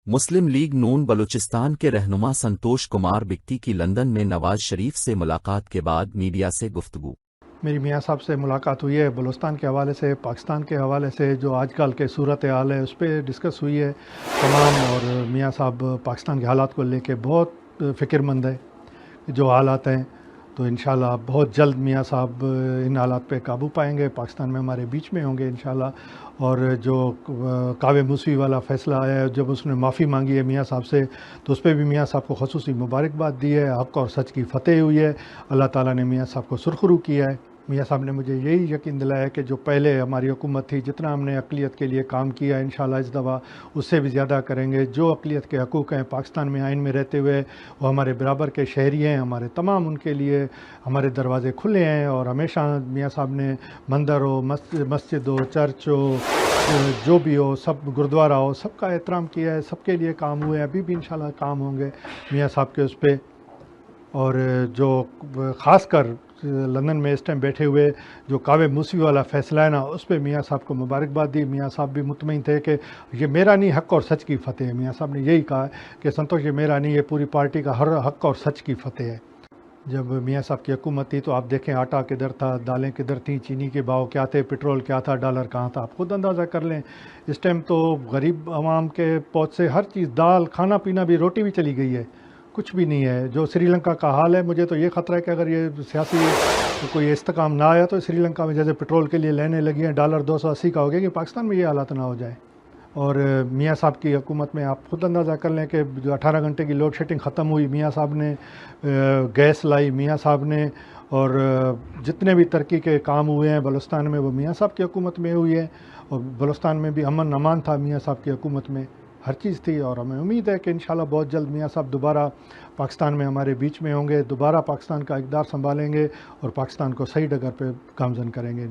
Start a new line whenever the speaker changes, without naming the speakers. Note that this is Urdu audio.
مسلم لیگ نون بلوچستان کے رہنما سنتوش کمار بگٹی کی لندن میں نواز شریف سے ملاقات کے بعد میڈیا سے گفتگو۔
میری میاں صاحب سے ملاقات ہوئی ہے، بلوچستان کے حوالے سے، پاکستان کے حوالے سے جو آج کل کے صورتحال ہے اس پہ ڈسکس ہوئی ہے تمام، اور میاں صاحب پاکستان کے حالات کو لے کے بہت فکر مند ہے جو حالات ہیں، تو انشاءاللہ بہت جلد میاں صاحب ان حالات پہ قابو پائیں گے، پاکستان میں ہمارے بیچ میں ہوں گے انشاءاللہ۔ اور جو کعوے موسوی والا فیصلہ آیا ہے، جب اس نے معافی مانگی ہے میاں صاحب سے، تو اس پہ بھی میاں صاحب کو خصوصی مبارکباد دی ہے، حق اور سچ کی فتح ہوئی ہے، اللہ تعالیٰ نے میاں صاحب کو سرخرو کیا ہے۔ میاں صاحب نے مجھے یہی یقین دلایا کہ جو پہلے ہماری حکومت تھی، جتنا ہم نے اقلیت کے لیے کام کیا انشاءاللہ اس دفعہ اس سے بھی زیادہ کریں گے۔ جو اقلیت کے حقوق ہیں پاکستان میں آئین میں رہتے ہوئے، وہ ہمارے برابر کے شہری ہیں، ہمارے تمام ان کے لیے ہمارے دروازے کھلے ہیں، اور ہمیشہ میاں صاحب نے مندر ہو، مسجد ہو، چرچ ہو، جو بھی ہو، سب گرودوارہ ہو، سب کا احترام کیا ہے، سب کے لیے کام ہوئے ہیں، ابھی بھی انشاءاللہ کام ہوں گے میاں صاحب کے اس پہ۔ اور جو خاص کر لندن میں اس ٹائم بیٹھے ہوئے جو کعوے موسوی والا فیصلہ ہے نا، اس پہ میاں صاحب کو مبارکباد دی۔ میاں صاحب بھی مطمئن تھے کہ یہ میرا نہیں، حق اور سچ کی فتح ہے۔ میاں صاحب نے یہی کہا کہ سنتوش یہ میرا نہیں، یہ پوری پارٹی کا ہر حق اور سچ کی فتح ہے۔ جب میاں صاحب کی حکومت تھی تو آپ دیکھیں آٹا کدھر تھا، دالیں کدھر تھیں، چینی کے بھاؤ کیا تھے، پٹرول کیا تھا، ڈالر کہاں تھا، آپ خود اندازہ کر لیں۔ اس ٹائم تو غریب عوام کے پہنچ سے ہر چیز، دال، کھانا پینا بھی، روٹی بھی چلی گئی ہے، کچھ بھی نہیں ہے۔ جو سری لنکا کا حال ہے، مجھے تو یہ خطرہ ہے کہ اگر یہ سیاسی کوئی استحکام نہ آیا تو سری لنکا میں جیسے پٹرول کے لیے لائنیں لگی ہیں، ڈالر 280 کا ہو گیا، کہ پاکستان میں یہ حالات نہ ہو جائے۔ اور میاں صاحب کی حکومت میں آپ خود اندازہ کر لیں کہ جو 18 گھنٹے کی لوڈ شیڈنگ ختم ہوئی، میاں صاحب نے گیس لائی، میاں صاحب نے، اور جتنے بھی ترقی کے کام ہوئے ہیں بلوچستان میں وہ میاں صاحب کی حکومت میں ہوئی ہے، اور بلوچستان میں بھی امن امان تھا میاں صاحب کی حکومت میں، ہر چیز تھی۔ اور ہمیں امید ہے کہ انشاءاللہ بہت جلد میاں صاحب دوبارہ پاکستان میں ہمارے بیچ میں ہوں گے، دوبارہ پاکستان کا اقتدار سنبھالیں گے اور پاکستان کو صحیح ڈگر پہ گامزن کریں گے۔